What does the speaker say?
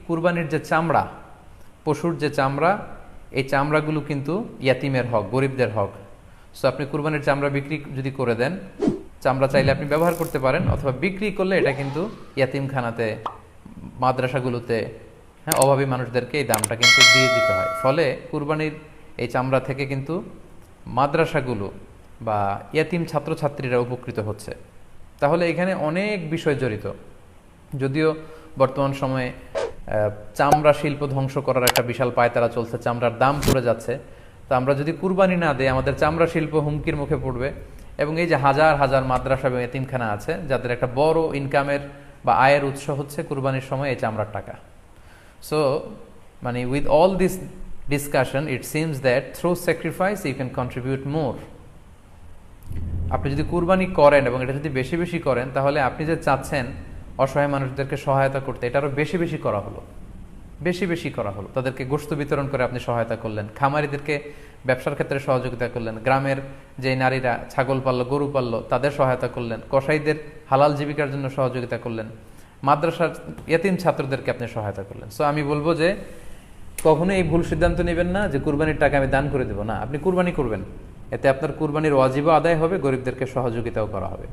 কুরবানির যে চামড়া, পশুর যে চামড়া, এই চামড়াগুলো কিন্তু ইয়াতিমের হক, গরিবদের হক। সো আপনি কুরবানির চামড়া বিক্রি যদি করে দেন, চামড়া চাইলে আপনি ব্যবহার করতে পারেন, অথবা বিক্রি করলে এটা কিন্তু ইয়াতিমখানাতে, মাদ্রাসাগুলোতে, হ্যাঁ, অভাবী মানুষদেরকে এই দামটা কিন্তু দিয়ে দিতে হয়। ফলে কুরবানির এই চামড়া থেকে কিন্তু মাদ্রাসাগুলো বা ইয়াতিম ছাত্রছাত্রীরা উপকৃত হচ্ছে। তাহলে এখানে অনেক বিষয় জড়িত। যদিও বর্তমান সময়ে চামড়া শিল্প ধ্বংস করার একটা বিশাল পায়তারা চলছে, চামড়ার দাম পড়ে যাচ্ছে, তো আমরা যদি কুরবানি না দিই আমাদের চামড়া শিল্প হুমকির মুখে পড়বে। এবং এই যে হাজার হাজার মাদ্রাসা এবং এতিমখানা আছে যাদের একটা বড় ইনকামের বা আয়ের উৎস হচ্ছে কুরবানির সময় এই চামড়ার টাকা। সো মানে with all this discussion it seems that through sacrifice you can contribute more. আপনি যদি কুরবানি করেন এবং এটা যদি বেশি বেশি করেন, তাহলে আপনি যে চাচ্ছেন অসহায় মানুষদেরকে সহায়তা করতে, এটা আরও বেশি বেশি করা হলো, বেশি বেশি করা হলো। তাদেরকে গোশত বিতরণ করে আপনি সহায়তা করলেন, খামারিদেরকে ব্যবসার ক্ষেত্রে সহযোগিতা করলেন, গ্রামের যে নারীরা ছাগল পাললো, গরু পাললো, তাদের সহায়তা করলেন, কসাইদের হালাল জীবিকার জন্য সহযোগিতা করলেন, মাদ্রাসার ইয়েতিম ছাত্রদেরকে আপনি সহায়তা করলেন। সো আমি বলবো যে কখনো এই ভুল সিদ্ধান্ত নেবেন না যে কুরবানির টাকা আমি দান করে দেবো। না, আপনি কুরবানি করবেন, এতে আপনার কুরবানির ওয়াজিবও আদায় হবে, গরিবদেরকে সহযোগিতাও করা হবে।